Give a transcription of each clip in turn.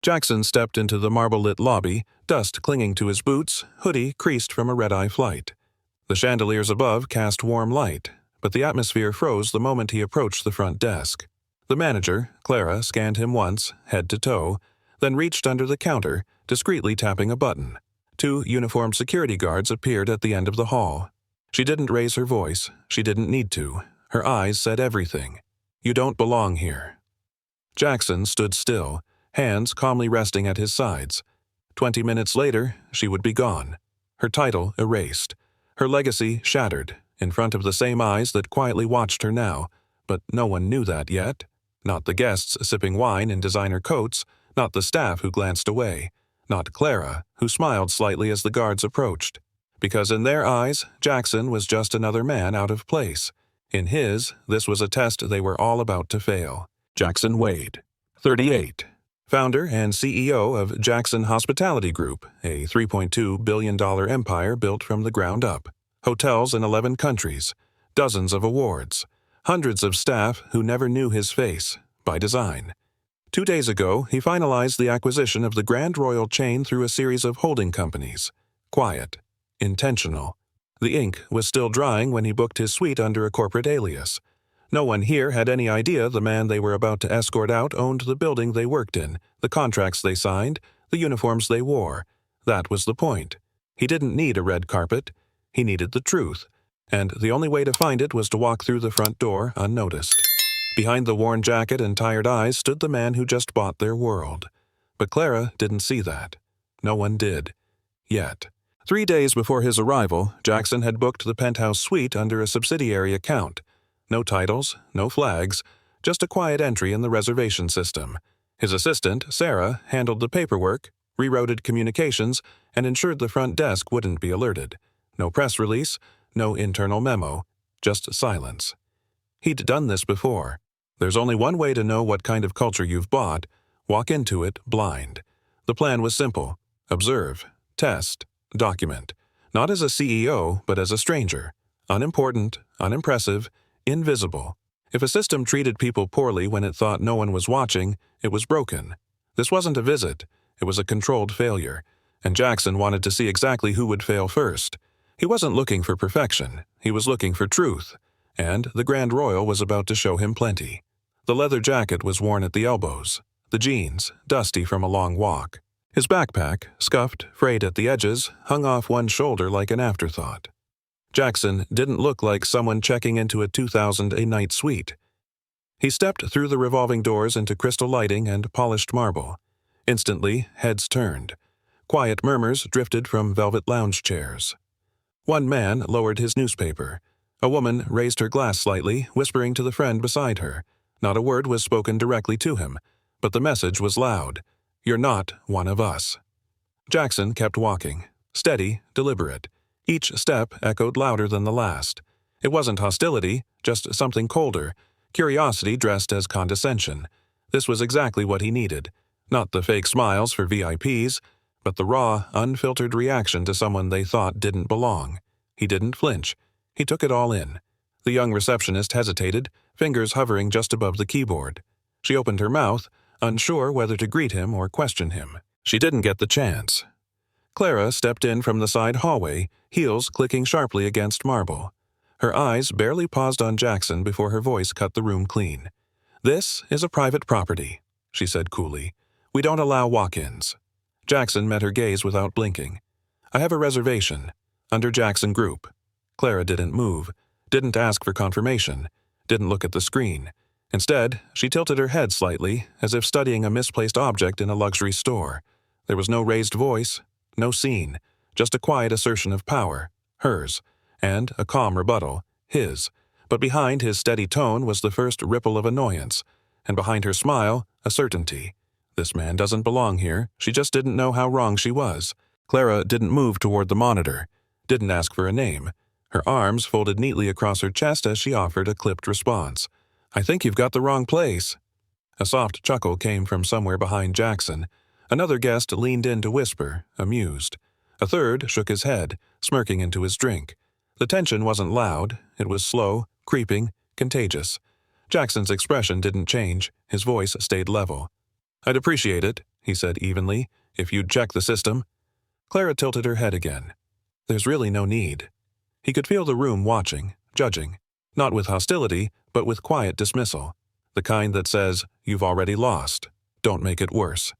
Jackson stepped into the marble-lit lobby, dust clinging to his boots, hoodie creased from a red-eye flight. The chandeliers above cast warm light, but the atmosphere froze the moment he approached the front desk. The manager, Clara, scanned him once, head to toe, then reached under the counter, discreetly tapping a button. 2 uniformed security guards appeared at the end of the hall. She didn't raise her voice. She didn't need to. Her eyes said everything. "You don't belong here." Jackson stood still, hands calmly resting at his sides. 20 minutes later, she would be gone. Her title erased. Her legacy shattered, in front of the same eyes that quietly watched her now, but no one knew that yet. Not the guests sipping wine in designer coats, not the staff who glanced away, not Clara, who smiled slightly as the guards approached. Because in their eyes, Jackson was just another man out of place. In his, this was a test they were all about to fail. Jackson Wade, 38. Founder and CEO of Jackson Hospitality Group, a $3.2 billion empire built from the ground up. Hotels in 11 countries, dozens of awards, hundreds of staff who never knew his face, by design. 2 days ago, he finalized the acquisition of the Grand Royal chain through a series of holding companies. Quiet. Intentional. The ink was still drying when he booked his suite under a corporate alias. No one here had any idea the man they were about to escort out owned the building they worked in, the contracts they signed, the uniforms they wore. That was the point. He didn't need a red carpet. He needed the truth, and the only way to find it was to walk through the front door unnoticed. Behind the worn jacket and tired eyes stood the man who just bought their world. But Clara didn't see that. No one did. Yet. 3 days before his arrival, Jackson had booked the penthouse suite under a subsidiary account. No titles, no flags, just a quiet entry in the reservation system. His assistant, Sarah, handled the paperwork, rerouted communications, and ensured the front desk wouldn't be alerted. No press release, no internal memo, just silence. He'd done this before. There's only one way to know what kind of culture you've bought: walk into it blind. The plan was simple: observe, test, document. Not as a CEO, but as a stranger. Unimportant, unimpressive, invisible. If a system treated people poorly when it thought no one was watching, it was broken. This wasn't a visit. It was a controlled failure. And Jackson wanted to see exactly who would fail first. He wasn't looking for perfection. He was looking for truth. And the Grand Royal was about to show him plenty. The leather jacket was worn at the elbows. The jeans, dusty from a long walk. His backpack, scuffed, frayed at the edges, hung off one shoulder like an afterthought. Jackson didn't look like someone checking into a 2,000 a night suite. He stepped through the revolving doors into crystal lighting and polished marble. Instantly, heads turned. Quiet murmurs drifted from velvet lounge chairs. One man lowered his newspaper. A woman raised her glass slightly, whispering to the friend beside her. Not a word was spoken directly to him, but the message was loud. "You're not one of us." Jackson kept walking, steady, deliberate. Each step echoed louder than the last. It wasn't hostility, just something colder, curiosity dressed as condescension. This was exactly what he needed. Not the fake smiles for VIPs, but the raw, unfiltered reaction to someone they thought didn't belong. He didn't flinch. He took it all in. The young receptionist hesitated, fingers hovering just above the keyboard. She opened her mouth, unsure whether to greet him or question him. She didn't get the chance. Clara stepped in from the side hallway, heels clicking sharply against marble. Her eyes barely paused on Jackson before her voice cut the room clean. "This is a private property," she said coolly. "We don't allow walk-ins." Jackson met her gaze without blinking. "I have a reservation. Under Jackson Group." Clara didn't move, didn't ask for confirmation, didn't look at the screen. Instead, she tilted her head slightly, as if studying a misplaced object in a luxury store. There was no raised voice, no scene, just a quiet assertion of power, hers, and a calm rebuttal, his. But behind his steady tone was the first ripple of annoyance, and behind her smile, a certainty. This man doesn't belong here. She just didn't know how wrong she was. Clara didn't move toward the monitor, didn't ask for a name. Her arms folded neatly across her chest as she offered a clipped response. "I think you've got the wrong place." A soft chuckle came from somewhere behind Jackson. Another guest leaned in to whisper, amused. A third shook his head, smirking into his drink. The tension wasn't loud. It was slow, creeping, contagious. Jackson's expression didn't change. His voice stayed level. "I'd appreciate it," he said evenly, "if you'd check the system." Clara tilted her head again. "There's really no need." He could feel the room watching, judging, not with hostility, but with quiet dismissal, the kind that says, "You've already lost. Don't make it worse."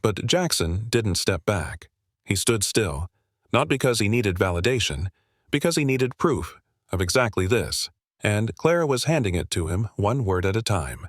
But Jackson didn't step back. He stood still, not because he needed validation, because he needed proof of exactly this, and Clara was handing it to him one word at a time.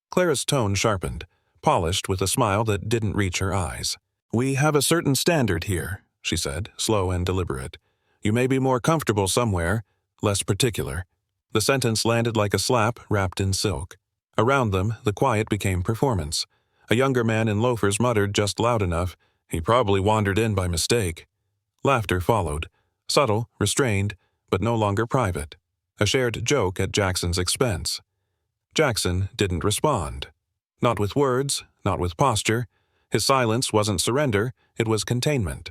Clara's tone sharpened, polished with a smile that didn't reach her eyes. "We have a certain standard here," she said, slow and deliberate. "You may be more comfortable somewhere, less particular." The sentence landed like a slap wrapped in silk. Around them, the quiet became performance. A younger man in loafers muttered just loud enough, "He probably wandered in by mistake." Laughter followed, subtle, restrained, but no longer private. A shared joke at Jackson's expense. Jackson didn't respond. Not with words, not with posture. His silence wasn't surrender, it was containment.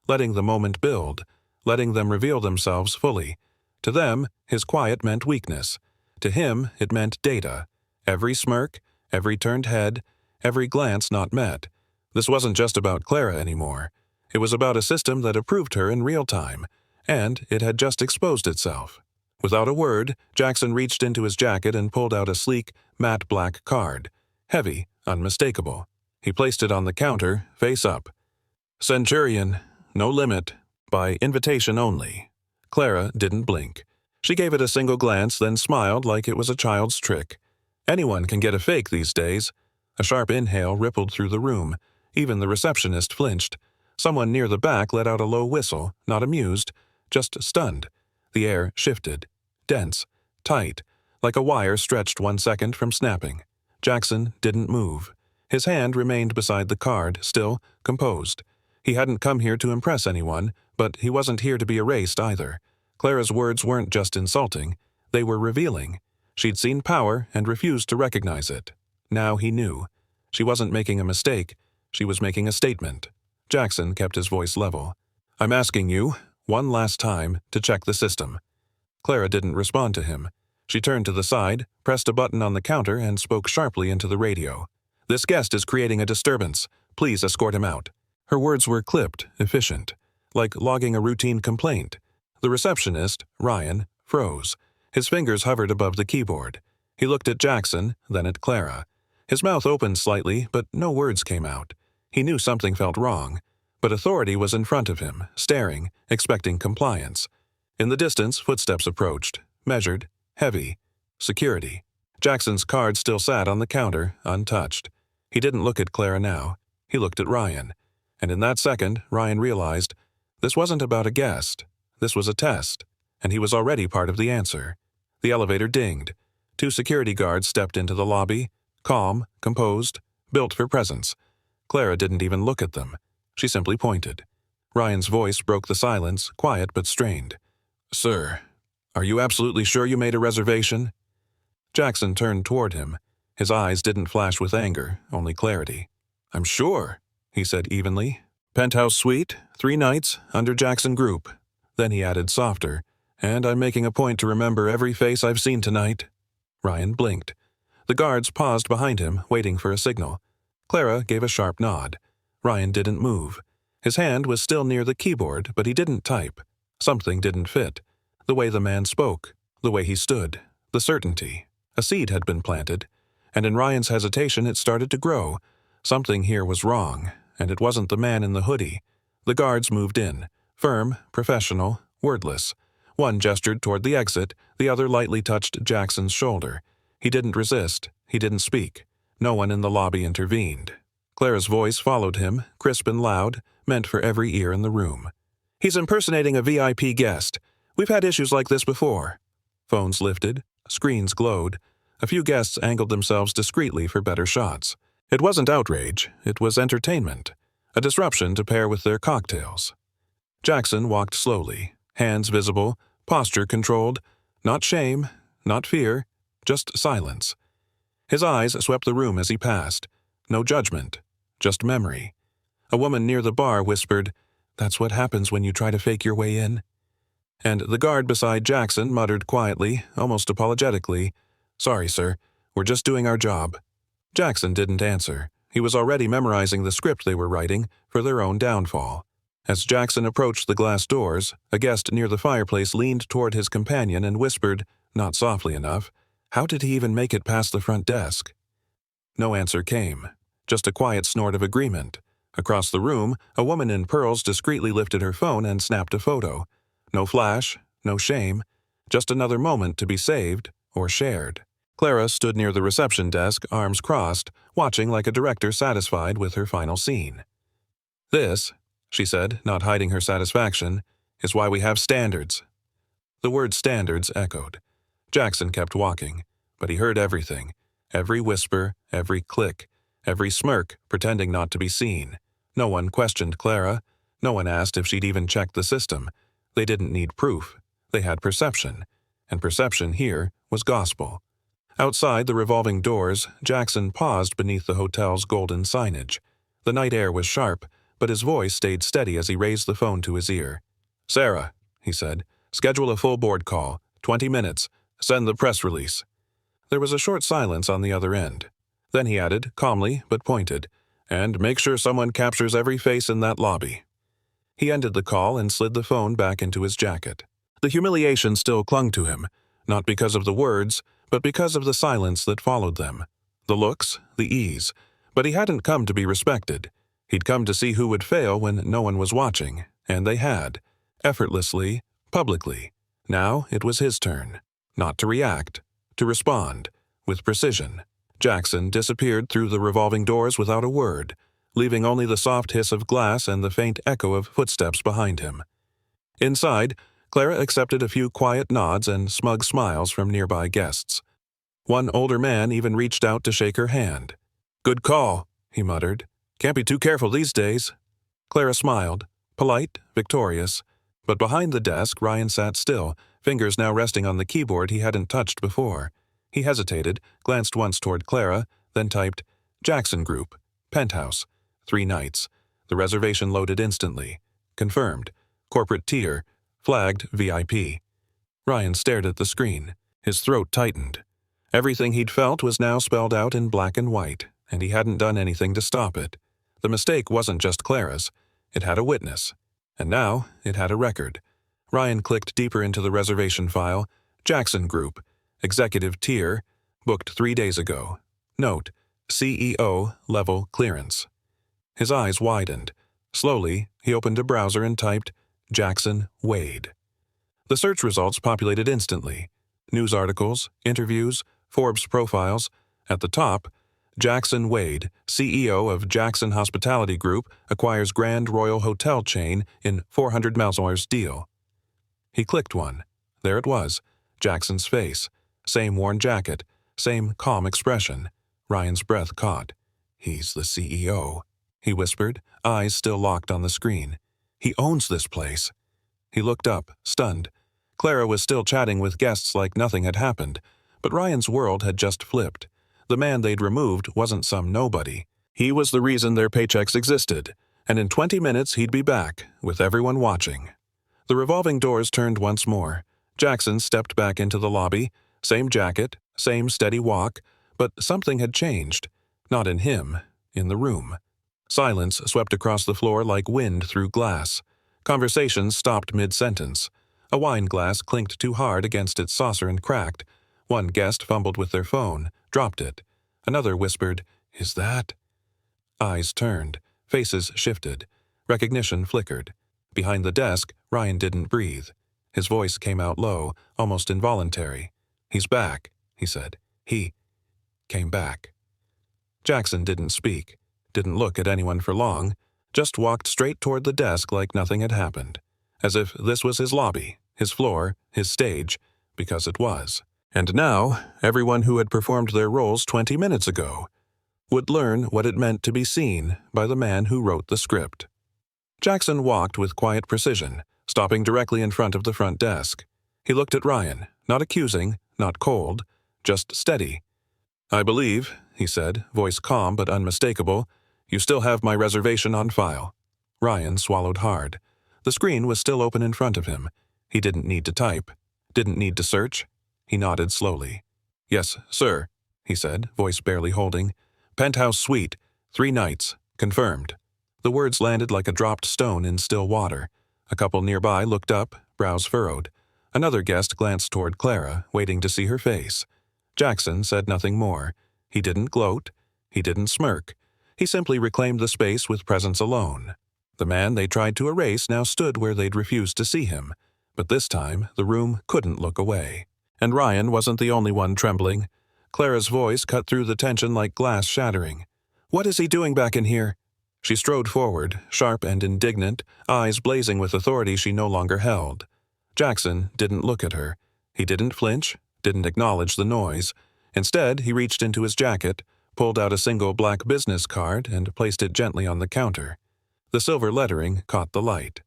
Letting the moment build, letting them reveal themselves fully. To them, his quiet meant weakness. To him, it meant data. Every smirk, every turned head, every glance not met. This wasn't just about Clara anymore. It was about a system that approved her in real time, and it had just exposed itself. Without a word, Jackson reached into his jacket and pulled out a sleek, matte black card. Heavy, unmistakable. He placed it on the counter, face up. "Centurion, no limit, by invitation only." Clara didn't blink. She gave it a single glance, then smiled like it was a child's trick. Anyone can get a fake these days. A sharp inhale rippled through the room. Even the receptionist flinched. Someone near the back let out a low whistle, not amused, just stunned. The air shifted. Dense. Tight. Like a wire stretched 1 second from snapping. Jackson didn't move. His hand remained beside the card, still, composed. He hadn't come here to impress anyone, but he wasn't here to be erased either. Clara's words weren't just insulting. They were revealing. She'd seen power and refused to recognize it. Now he knew. She wasn't making a mistake. She was making a statement. Jackson kept his voice level. "I'm asking you, one last time, to check the system." Clara didn't respond to him. She turned to the side, pressed a button on the counter, and spoke sharply into the radio. "This guest is creating a disturbance. Please escort him out." Her words were clipped, efficient, like logging a routine complaint. The receptionist, Ryan, froze. His fingers hovered above the keyboard. He looked at Jackson, then at Clara. His mouth opened slightly, but no words came out. He knew something felt wrong, but authority was in front of him, staring, expecting compliance. In the distance, footsteps approached, measured, heavy. Security. Jackson's card still sat on the counter, untouched. He didn't look at Clara now. He looked at Ryan. And in that second, Ryan realized this wasn't about a guest. This was a test, and he was already part of the answer. The elevator dinged. 2 security guards stepped into the lobby, calm, composed, built for presence. Clara didn't even look at them. She simply pointed. Ryan's voice broke the silence, quiet but strained. "Sir, are you absolutely sure you made a reservation?" Jackson turned toward him. His eyes didn't flash with anger, only clarity. "I'm sure," he said evenly. "Penthouse suite, 3 nights, under Jackson Group." Then he added softer, "And I'm making a point to remember every face I've seen tonight." Ryan blinked. The guards paused behind him, waiting for a signal. Clara gave a sharp nod. Ryan didn't move. His hand was still near the keyboard, but he didn't type. Something didn't fit. The way the man spoke, the way he stood, the certainty. A seed had been planted, and in Ryan's hesitation it started to grow. Something here was wrong, and it wasn't the man in the hoodie. The guards moved in, firm, professional, wordless. One gestured toward the exit, the other lightly touched Jackson's shoulder. He didn't resist. He didn't speak. No one in the lobby intervened. Clara's voice followed him, crisp and loud, meant for every ear in the room. "He's impersonating a VIP guest. We've had issues like this before." Phones lifted. Screens glowed. A few guests angled themselves discreetly for better shots. It wasn't outrage. It was entertainment. A disruption to pair with their cocktails. Jackson walked slowly, hands visible, posture controlled. Not shame, not fear, just silence. His eyes swept the room as he passed. No judgment, just memory. A woman near the bar whispered, "That's what happens when you try to fake your way in." And the guard beside Jackson muttered quietly, almost apologetically, "Sorry, sir. We're just doing our job." Jackson didn't answer, He was already memorizing the script they were writing for their own downfall. As Jackson approached the glass doors, a guest near the fireplace leaned toward his companion and whispered, not softly enough, "How did he even make it past the front desk?" No answer came, just a quiet snort of agreement. Across the room, a woman in pearls discreetly lifted her phone and snapped a photo. No flash, no shame, just another moment to be saved or shared. Clara stood near the reception desk, arms crossed, watching like a director satisfied with her final scene. "This," she said, not hiding her satisfaction, "is why we have standards." The word standards echoed. Jackson kept walking, but he heard everything, every whisper, every click, every smirk pretending not to be seen. No one questioned Clara. No one asked if she'd even checked the system. They didn't need proof. They had perception, and perception here was gospel. Outside the revolving doors, Jackson paused beneath the hotel's golden signage. The night air was sharp, but his voice stayed steady as he raised the phone to his ear. "Sarah," he said, "schedule a full board call. 20 minutes. Send the press release." There was a short silence on the other end. Then he added, calmly but pointed, "And make sure someone captures every face in that lobby." He ended the call and slid the phone back into his jacket. The humiliation still clung to him, not because of the words, but because of the silence that followed them. The looks, the ease. But he hadn't come to be respected. He'd come to see who would fail when no one was watching, and they had. Effortlessly, publicly. Now it was his turn. Not to react, to respond, with precision. Jackson disappeared through the revolving doors without a word, leaving only the soft hiss of glass and the faint echo of footsteps behind him. Inside, Clara accepted a few quiet nods and smug smiles from nearby guests. One older man even reached out to shake her hand. "Good call," he muttered. "Can't be too careful these days." Clara smiled, polite, victorious. But behind the desk, Ryan sat still, fingers now resting on the keyboard he hadn't touched before. He hesitated, glanced once toward Clara, then typed, "Jackson Group, Penthouse, 3 nights." The reservation loaded instantly. Confirmed. Corporate tier. Flagged VIP. Ryan stared at the screen. His throat tightened. Everything he'd felt was now spelled out in black and white, and he hadn't done anything to stop it. The mistake wasn't just Clara's. It had a witness. And now it had a record. Ryan clicked deeper into the reservation file. Jackson Group. Executive tier. Booked 3 days ago. Note: CEO level clearance. His eyes widened. Slowly, he opened a browser and typed, "Jackson Wade." The search results populated instantly. News articles, interviews, Forbes profiles. At the top, Jackson Wade, CEO of Jackson Hospitality Group, acquires Grand Royal Hotel chain in $400 million deal. He clicked one. There it was, Jackson's face. Same worn jacket, same calm expression. Ryan's breath caught. "He's the CEO," he whispered, eyes still locked on the screen. "He owns this place." He looked up, stunned. Clara was still chatting with guests like nothing had happened, but Ryan's world had just flipped. The man they'd removed wasn't some nobody. He was the reason their paychecks existed, and in 20 minutes he'd be back, with everyone watching. The revolving doors turned once more. Jackson stepped back into the lobby. Same jacket, same steady walk, but something had changed. Not in him, in the room. Silence swept across the floor like wind through glass. Conversations stopped mid-sentence. A wine glass clinked too hard against its saucer and cracked. One guest fumbled with their phone, dropped it. Another whispered, "Is that?" Eyes turned. Faces shifted. Recognition flickered. Behind the desk, Ryan didn't breathe. His voice came out low, almost involuntary. "He's back," he said. "He came back." Jackson didn't speak, didn't look at anyone for long, just walked straight toward the desk like nothing had happened. As if this was his lobby, his floor, his stage, because it was. And now, everyone who had performed their roles 20 minutes ago would learn what it meant to be seen by the man who wrote the script. Jackson walked with quiet precision, stopping directly in front of the front desk. He looked at Ryan, not accusing, not cold, just steady. "I believe," he said, voice calm but unmistakable, "you still have my reservation on file." Ryan swallowed hard. The screen was still open in front of him. He didn't need to type, didn't need to search. He nodded slowly. "Yes, sir," he said, voice barely holding. "Penthouse suite, 3 nights. Confirmed. The words landed like a dropped stone in still water. A couple nearby looked up, brows furrowed. Another guest glanced toward Clara, waiting to see her face. Jackson said nothing more. He didn't gloat. He didn't smirk. He simply reclaimed the space with presence alone. The man they tried to erase now stood where they'd refused to see him. But this time, the room couldn't look away. And Ryan wasn't the only one trembling. Clara's voice cut through the tension like glass shattering. "What is he doing back in here?" She strode forward, sharp and indignant, eyes blazing with authority she no longer held. Jackson didn't look at her. He didn't flinch, didn't acknowledge the noise. Instead, he reached into his jacket, pulled out a single black business card, and placed it gently on the counter. The silver lettering caught the light.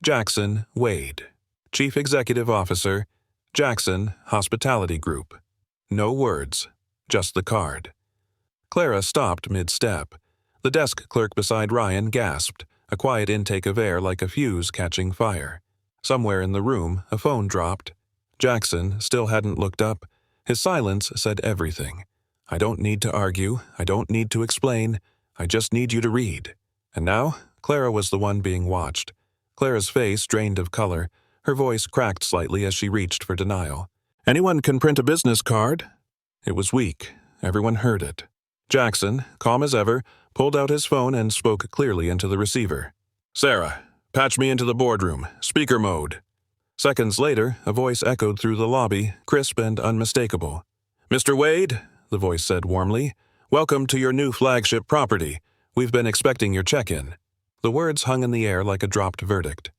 Jackson Wade, Chief Executive Officer, Jackson Hospitality Group. No words, just the card. Clara stopped mid-step. The desk clerk beside Ryan gasped, a quiet intake of air like a fuse catching fire. Somewhere in the room, a phone dropped. Jackson still hadn't looked up. His silence said everything. "I don't need to argue. I don't need to explain. I just need you to read." And now, Clara was the one being watched. Clara's face drained of color. Her voice cracked slightly as she reached for denial. "Anyone can print a business card." It was weak. Everyone heard it. Jackson, calm as ever, pulled out his phone and spoke clearly into the receiver. "Sarah, patch me into the boardroom. Speaker mode." Seconds later, a voice echoed through the lobby, crisp and unmistakable. "Mr. Wade," the voice said warmly, "welcome to your new flagship property. We've been expecting your check-in." The words hung in the air like a dropped verdict.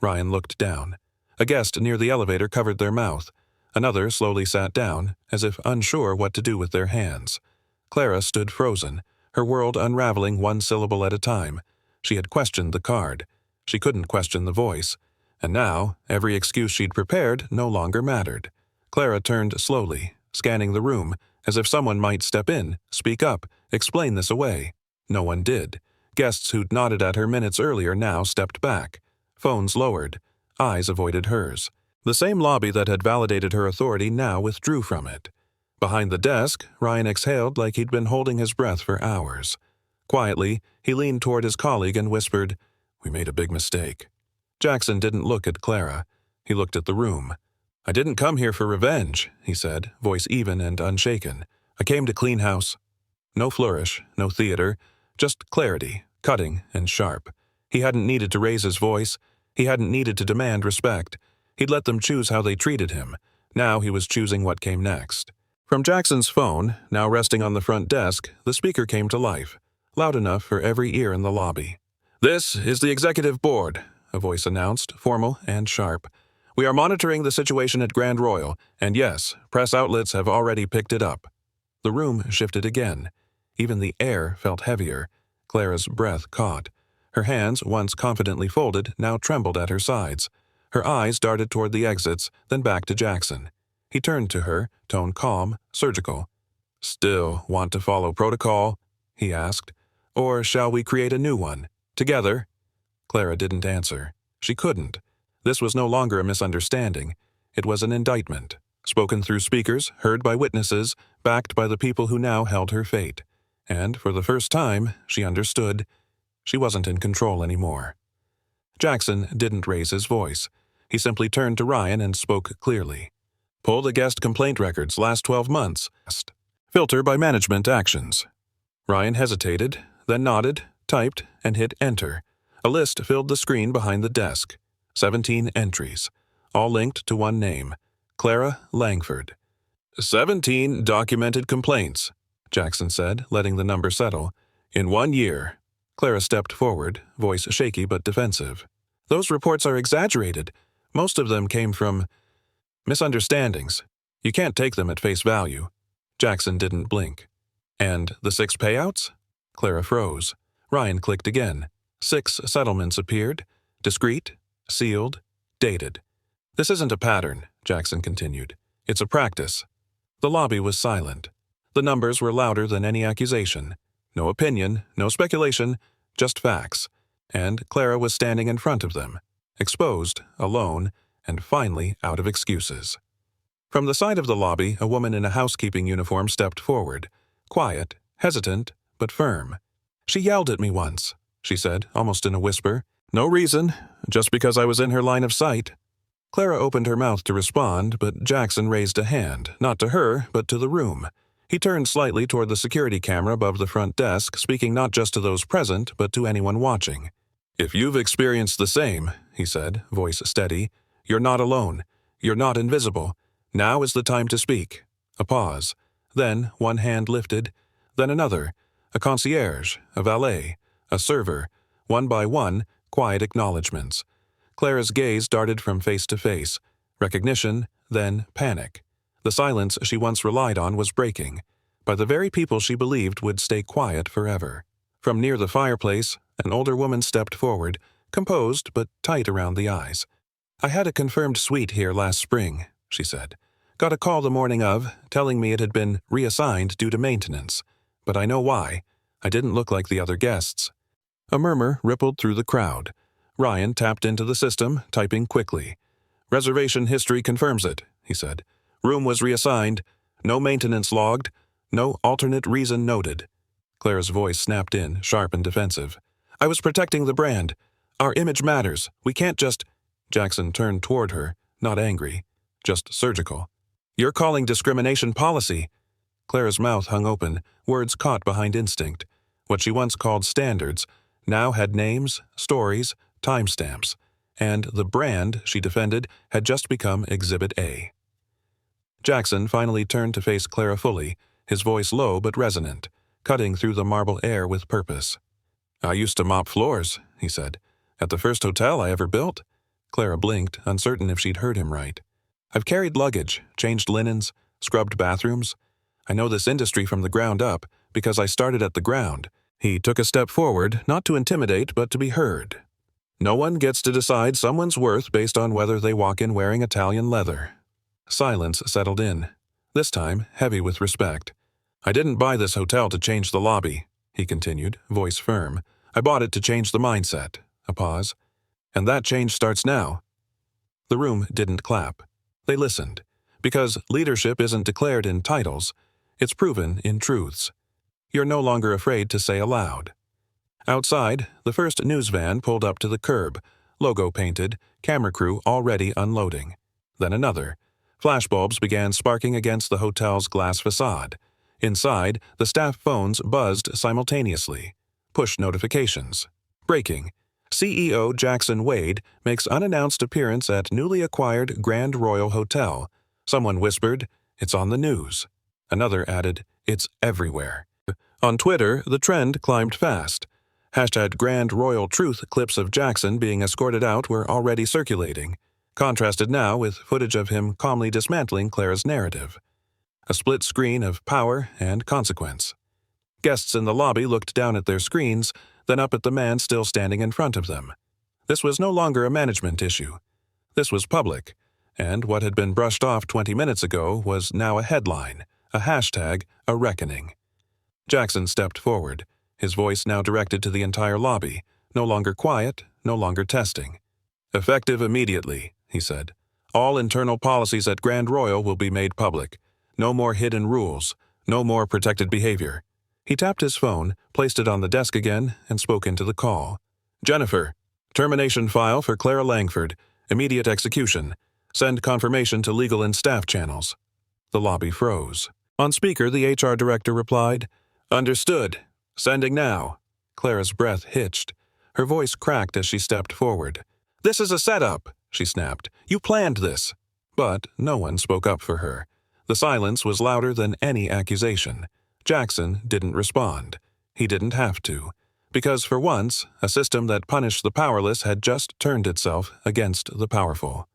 Ryan looked down. A guest near the elevator covered their mouth. Another slowly sat down, as if unsure what to do with their hands. Clara stood frozen, her world unraveling one syllable at a time. She had questioned the card. She couldn't question the voice. And now, every excuse she'd prepared no longer mattered. Clara turned slowly, scanning the room, as if someone might step in, speak up, explain this away. No one did. Guests who'd nodded at her minutes earlier now stepped back. Phones lowered. Eyes avoided hers. The same lobby that had validated her authority now withdrew from it. Behind the desk, Ryan exhaled like he'd been holding his breath for hours. Quietly, he leaned toward his colleague and whispered, "We made a big mistake." Jackson didn't look at Clara. He looked at the room. "I didn't come here for revenge," he said, voice even and unshaken. "I came to clean house." No flourish, no theater, just clarity, cutting and sharp. He hadn't needed to raise his voice. He hadn't needed to demand respect. He'd let them choose how they treated him. Now he was choosing what came next. From Jackson's phone, now resting on the front desk, the speaker came to life, loud enough for every ear in the lobby. "This is the executive board," a voice announced, formal and sharp. "We are monitoring the situation at Grand Royal, and yes, press outlets have already picked it up." The room shifted again. Even the air felt heavier. Clara's breath caught. Her hands, once confidently folded, now trembled at her sides. Her eyes darted toward the exits, then back to Jackson. He turned to her, tone calm, surgical. "Still want to follow protocol?" he asked. "Or shall we create a new one? Together?" Clara didn't answer. She couldn't. This was no longer a misunderstanding. It was an indictment, spoken through speakers, heard by witnesses, backed by the people who now held her fate. And for the first time, she understood. She wasn't in control anymore. Jackson didn't raise his voice. He simply turned to Ryan and spoke clearly. "Pull the guest complaint records last 12 months. Filter by management actions." Ryan hesitated, then nodded, typed, and hit enter. A list filled the screen behind the desk. 17 entries, all linked to one name, Clara Langford. 17 documented complaints, Jackson said, letting the number settle. "In 1 year." Clara stepped forward, voice shaky but defensive. "Those reports are exaggerated. Most of them came from misunderstandings. You can't take them at face value." Jackson didn't blink. "And the 6 payouts?" Clara froze. Ryan clicked again. 6 settlements appeared, discreet, sealed, dated. "This isn't a pattern," Jackson continued. "It's a practice." The lobby was silent. The numbers were louder than any accusation. No opinion, no speculation, just facts. And Clara was standing in front of them, exposed, alone, and finally out of excuses. From the side of the lobby, a woman in a housekeeping uniform stepped forward, quiet, hesitant, but firm. She yelled at me once, she said, almost in a whisper. No reason, just because I was in her line of sight. Clara opened her mouth to respond, but Jackson raised a hand, not to her, but to the room. He turned slightly toward the security camera above the front desk, speaking not just to those present, but to anyone watching. If you've experienced the same, he said, voice steady, you're not alone. You're not invisible. Now is the time to speak. A pause. Then one hand lifted, then another. A concierge, a valet, a server. One by one, quiet acknowledgments. Clara's gaze darted from face to face. Recognition, then panic. The silence she once relied on was breaking, by the very people she believed would stay quiet forever. From near the fireplace, an older woman stepped forward, composed but tight around the eyes. I had a confirmed suite here last spring, she said. Got a call the morning of, telling me it had been reassigned due to maintenance. But I know why. I didn't look like the other guests. A murmur rippled through the crowd. Ryan tapped into the system, typing quickly. Reservation history confirms it, he said. Room was reassigned. No maintenance logged. No alternate reason noted. Clara's voice snapped in, sharp and defensive. I was protecting the brand. Our image matters. We can't just... Jackson turned toward her, not angry, just surgical. You're calling discrimination policy. Clara's mouth hung open, words caught behind instinct. What she once called standards now had names, stories, timestamps, and the brand she defended had just become Exhibit A. Jackson finally turned to face Clara fully, his voice low but resonant, cutting through the marble air with purpose. I used to mop floors, he said, at the first hotel I ever built. Clara blinked, uncertain if she'd heard him right. I've carried luggage, changed linens, scrubbed bathrooms. I know this industry from the ground up, because I started at the ground. He took a step forward, not to intimidate, but to be heard. No one gets to decide someone's worth based on whether they walk in wearing Italian leather. Silence settled in, this time heavy with respect. I didn't buy this hotel to change the lobby, he continued, voice firm. I bought it to change the mindset. A pause. And that change starts now. The room didn't clap. They listened, because leadership isn't declared in titles, it's proven in truths. You're no longer afraid to say aloud. Outside, the first news van pulled up to the curb, logo painted, camera crew already unloading. Then another. Flashbulbs began sparking against the hotel's glass facade. Inside, the staff phones buzzed simultaneously. Push notifications. Breaking. CEO Jackson Wade makes unannounced appearance at newly acquired Grand Royal Hotel. Someone whispered, "It's on the news." Another added, "It's everywhere." On Twitter, the trend climbed fast. Hashtag Grand Royal Truth clips of Jackson being escorted out were already circulating, contrasted now with footage of him calmly dismantling Clara's narrative. A split screen of power and consequence. Guests in the lobby looked down at their screens, then up at the man still standing in front of them. This was no longer a management issue. This was public, and what had been brushed off 20 minutes ago was now a headline, a hashtag, a reckoning. Jackson stepped forward, his voice now directed to the entire lobby, no longer quiet, no longer testing. Effective immediately, he said. All internal policies at Grand Royal will be made public. No more hidden rules, no more protected behavior. He tapped his phone, placed it on the desk again, and spoke into the call. Jennifer, termination file for Clara Langford, immediate execution. Send confirmation to legal and staff channels. The lobby froze. On speaker, the HR director replied, Understood. Sending now. Clara's breath hitched. Her voice cracked as she stepped forward. This is a setup, she snapped. You planned this. But no one spoke up for her. The silence was louder than any accusation. Jackson didn't respond. He didn't have to. Because for once, a system that punished the powerless had just turned itself against the powerful.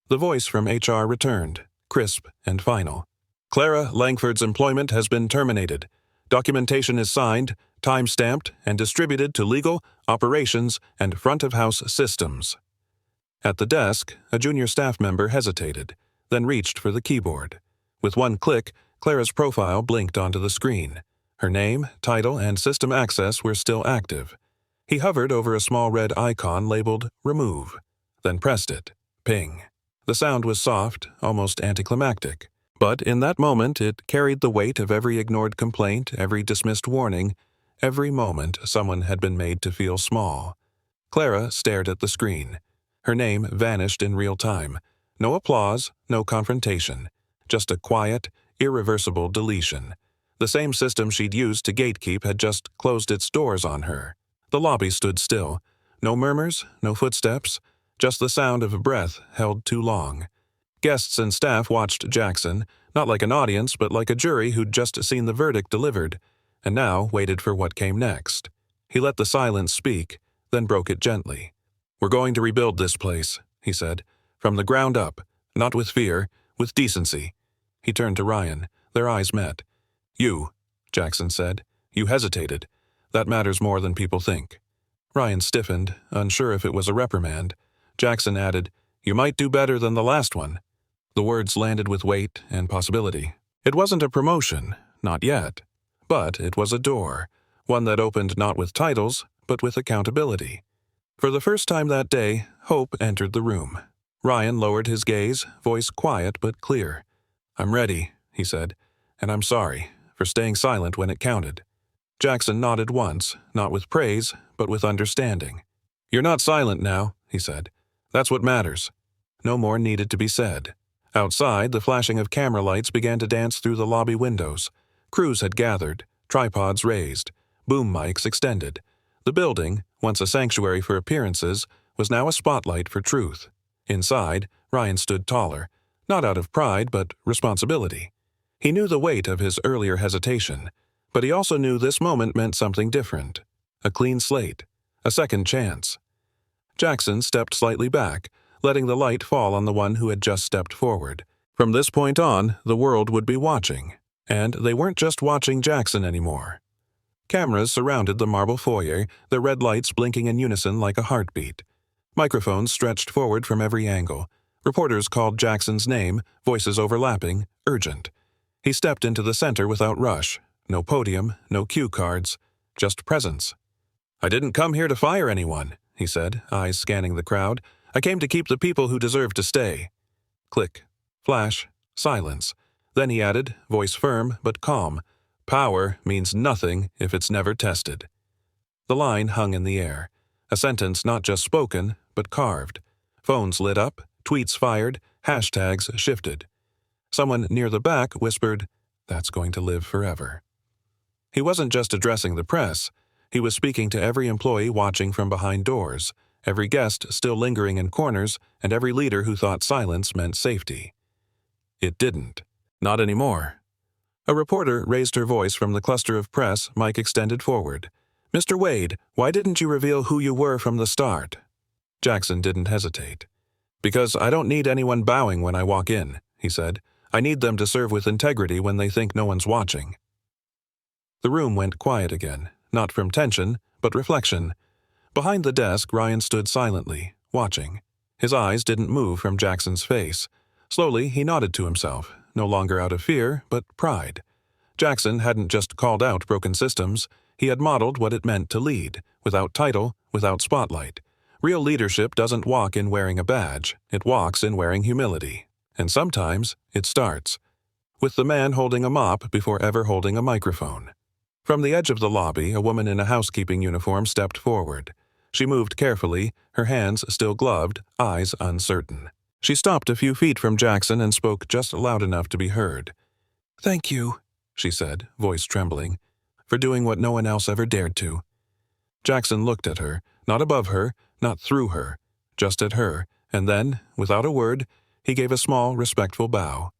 The voice from HR returned, crisp and final. Clara Langford's employment has been terminated. Documentation is signed, time-stamped, and distributed to legal, operations, and front-of-house systems. At the desk, a junior staff member hesitated, then reached for the keyboard. With one click, Clara's profile blinked onto the screen. Her name, title, and system access were still active. He hovered over a small red icon labeled Remove, then pressed it. Ping. The sound was soft, almost anticlimactic. But in that moment, it carried the weight of every ignored complaint, every dismissed warning, Every moment, someone had been made to feel small. Clara stared at the screen. Her name vanished in real time. No applause, no confrontation. Just a quiet, irreversible deletion. The same system she'd used to gatekeep had just closed its doors on her. The lobby stood still. No murmurs, no footsteps, just the sound of a breath held too long. Guests and staff watched Jackson, not like an audience but like a jury who'd just seen the verdict delivered, and now waited for what came next. He let the silence speak, then broke it gently. "We're going to rebuild this place," he said, "from the ground up, not with fear, with decency." He turned to Ryan. Their eyes met. "You," Jackson said. "You hesitated. That matters more than people think." Ryan stiffened, unsure if it was a reprimand. Jackson added, "You might do better than the last one." The words landed with weight and possibility. It wasn't a promotion, not yet. But it was a door, one that opened not with titles, but with accountability. For the first time that day, hope entered the room. Ryan lowered his gaze, voice quiet but clear. "I'm ready," he said, "and I'm sorry for staying silent when it counted." Jackson nodded once, not with praise, but with understanding. "You're not silent now," he said. "That's what matters." No more needed to be said. Outside, the flashing of camera lights began to dance through the lobby windows. Crews had gathered, tripods raised, boom mics extended. The building, once a sanctuary for appearances, was now a spotlight for truth. Inside, Ryan stood taller, not out of pride but responsibility. He knew the weight of his earlier hesitation, but he also knew this moment meant something different. A clean slate, a second chance. Jackson stepped slightly back, letting the light fall on the one who had just stepped forward. From this point on, the world would be watching. And they weren't just watching Jackson anymore. Cameras surrounded the marble foyer, their red lights blinking in unison like a heartbeat. Microphones stretched forward from every angle. Reporters called Jackson's name, voices overlapping, urgent. He stepped into the center without rush. No podium, no cue cards, just presence. "I didn't come here to fire anyone," he said, eyes scanning the crowd. "I came to keep the people who deserve to stay." Click. Flash. Silence. Then he added, voice firm but calm, "Power means nothing if it's never tested." The line hung in the air. A sentence not just spoken, but carved. Phones lit up, tweets fired, hashtags shifted. Someone near the back whispered, "That's going to live forever." He wasn't just addressing the press. He was speaking to every employee watching from behind doors, every guest still lingering in corners, and every leader who thought silence meant safety. It didn't. Not anymore. A reporter raised her voice from the cluster of press, mic extended forward. "Mr. Wade, why didn't you reveal who you were from the start?" Jackson didn't hesitate. "Because I don't need anyone bowing when I walk in," he said. "I need them to serve with integrity when they think no one's watching." The room went quiet again, not from tension, but reflection. Behind the desk, Ryan stood silently, watching. His eyes didn't move from Jackson's face. Slowly, he nodded to himself, no longer out of fear, but pride. Jackson hadn't just called out broken systems. He had modeled what it meant to lead, without title, without spotlight. Real leadership doesn't walk in wearing a badge. It walks in wearing humility. And sometimes, it starts with the man holding a mop before ever holding a microphone. From the edge of the lobby, a woman in a housekeeping uniform stepped forward. She moved carefully, her hands still gloved, eyes uncertain. She stopped a few feet from Jackson and spoke just loud enough to be heard. "Thank you," she said, voice trembling, "for doing what no one else ever dared to." Jackson looked at her, not above her, not through her, just at her, and then, without a word, he gave a small, respectful bow.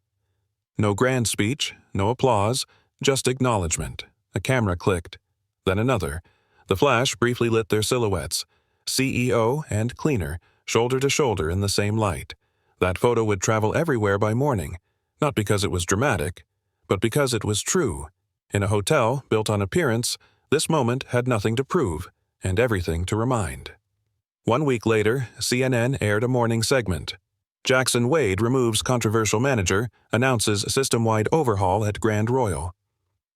No grand speech, no applause, just acknowledgement. A camera clicked. Then another. The flash briefly lit their silhouettes. CEO and cleaner, shoulder to shoulder in the same light. That photo would travel everywhere by morning, not because it was dramatic, but because it was true. In a hotel built on appearance, this moment had nothing to prove and everything to remind. 1 week later, CNN aired a morning segment. Jackson Wade removes controversial manager, announces system-wide overhaul at Grand Royal.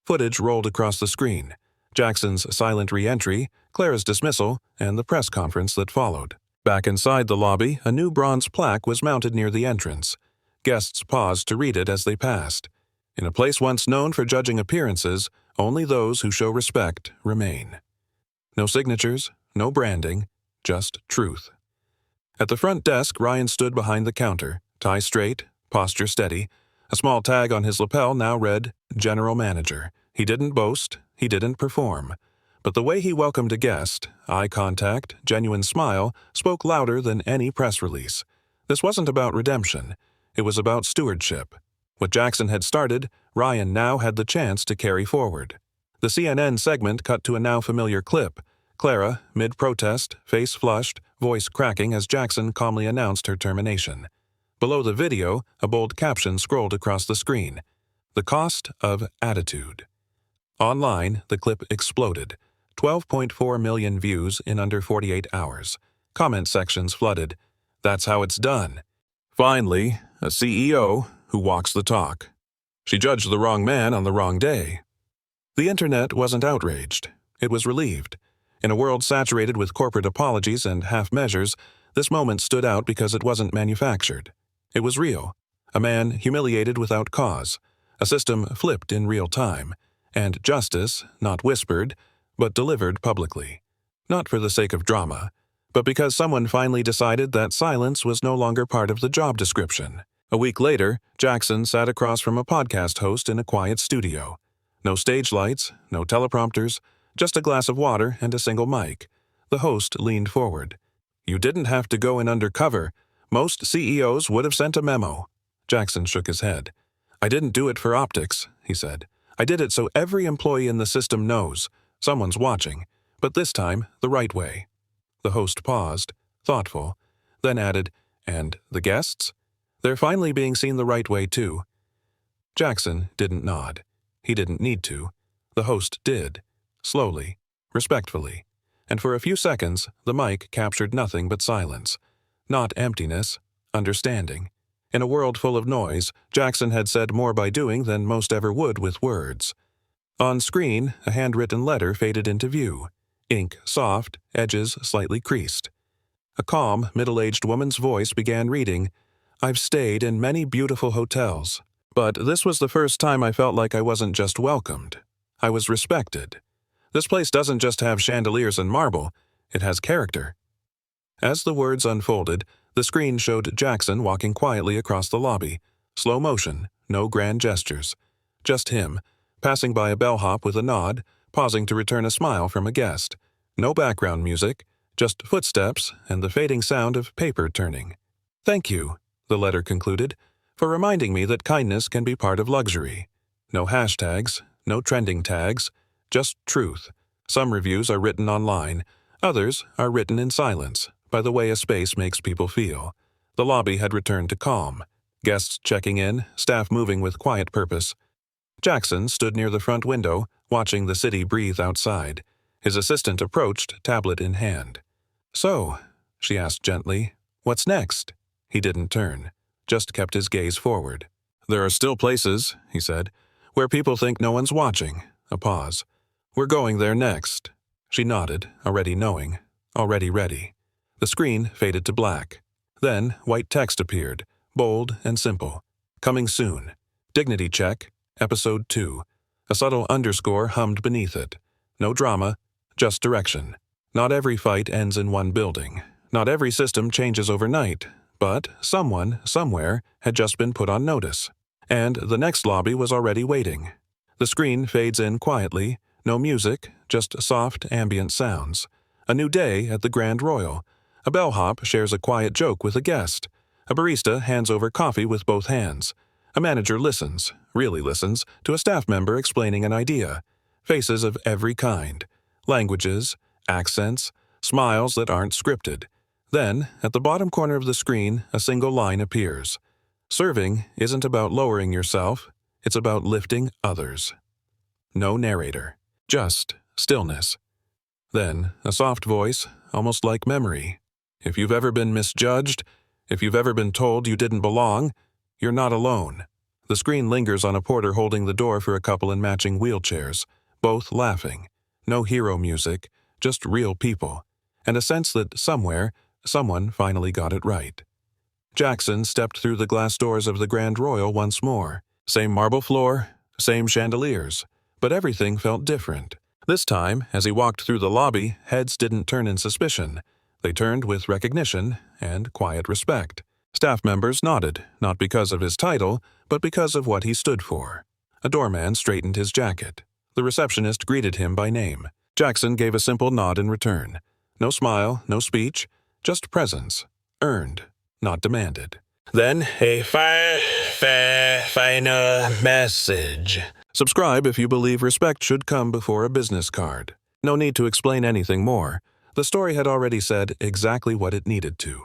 Footage rolled across the screen. Jackson's silent re-entry, Clara's dismissal, and the press conference that followed. Back inside the lobby, a new bronze plaque was mounted near the entrance. Guests paused to read it as they passed. In a place once known for judging appearances, Only those who show respect remain. No signatures, no branding, just truth. At the front desk, Ryan stood behind the counter, tie straight, posture steady. A small tag on his lapel now read, General Manager. He didn't boast, he didn't perform. But the way he welcomed a guest, eye contact, genuine smile, spoke louder than any press release. This wasn't about redemption. It was about stewardship. What Jackson had started, Ryan now had the chance to carry forward. The CNN segment cut to a now familiar clip. Clara, mid-protest, face flushed, voice cracking as Jackson calmly announced her termination. Below the video, a bold caption scrolled across the screen. The cost of attitude. Online, the clip exploded. 12.4 million views in under 48 hours. Comment sections flooded. That's how it's done. Finally, a CEO who walks the talk. She judged the wrong man on the wrong day. The internet wasn't outraged. It was relieved. In a world saturated with corporate apologies and half-measures, this moment stood out because it wasn't manufactured. It was real. A man humiliated without cause. A system flipped in real time. And justice, not whispered, but delivered publicly. Not for the sake of drama, but because someone finally decided that silence was no longer part of the job description. A week later, Jackson sat across from a podcast host in a quiet studio. No stage lights, no teleprompters, just a glass of water and a single mic. The host leaned forward. You didn't have to go in undercover. Most CEOs would have sent a memo. Jackson shook his head. I didn't do it for optics, he said. I did it so every employee in the system knows. Someone's watching, but this time the right way. The host paused, thoughtful, then added, and the guests? They're finally being seen the right way, too. Jackson didn't nod. He didn't need to. The host did. Slowly, respectfully. And for a few seconds, the mic captured nothing but silence. Not emptiness, understanding. In a world full of noise, Jackson had said more by doing than most ever would with words. On screen, a handwritten letter faded into view. Ink soft, edges slightly creased. A calm, middle-aged woman's voice began reading, I've stayed in many beautiful hotels, but this was the first time I felt like I wasn't just welcomed. I was respected. This place doesn't just have chandeliers and marble, it has character. As the words unfolded, the screen showed Jackson walking quietly across the lobby. Slow motion, no grand gestures. Just him, passing by a bellhop with a nod, pausing to return a smile from a guest. No background music, just footsteps and the fading sound of paper turning. Thank you, the letter concluded, for reminding me that kindness can be part of luxury. No hashtags, no trending tags, just truth. Some reviews are written online, others are written in silence, by the way a space makes people feel. The lobby had returned to calm. Guests checking in, staff moving with quiet purpose. Jackson stood near the front window, watching the city breathe outside. His assistant approached, tablet in hand. So, she asked gently, what's next? He didn't turn, just kept his gaze forward. There are still places, he said, where people think no one's watching. A pause. We're going there next. She nodded, already knowing, already ready. The screen faded to black. Then white text appeared, bold and simple. Coming soon. Dignity check. Episode 2. A subtle underscore hummed beneath it. No drama, just direction. Not every fight ends in one building. Not every system changes overnight. But someone, somewhere, had just been put on notice. And the next lobby was already waiting. The screen fades in quietly. No music, just soft ambient sounds. A new day at the Grand Royal. A bellhop shares a quiet joke with a guest. A barista hands over coffee with both hands. A manager listens, really listens, to a staff member explaining an idea. Faces of every kind. Languages, accents, smiles that aren't scripted. Then, at the bottom corner of the screen, a single line appears. Serving isn't about lowering yourself, it's about lifting others. No narrator. Just stillness. Then, a soft voice, almost like memory. If you've ever been misjudged, if you've ever been told you didn't belong, you're not alone. The screen lingers on a porter holding the door for a couple in matching wheelchairs, both laughing. No hero music, just real people. And a sense that somewhere, someone finally got it right. Jackson stepped through the glass doors of the Grand Royal once more. Same marble floor, same chandeliers, But everything felt different. This time, as he walked through the lobby, heads didn't turn in suspicion. They turned with recognition and quiet respect. Staff members nodded, not because of his title, but because of what he stood for. A doorman straightened his jacket. The receptionist greeted him by name. Jackson gave a simple nod in return. No smile, no speech, just presence. Earned, not demanded. Then a final message. Subscribe if you believe respect should come before a business card. No need to explain anything more. The story had already said exactly what it needed to.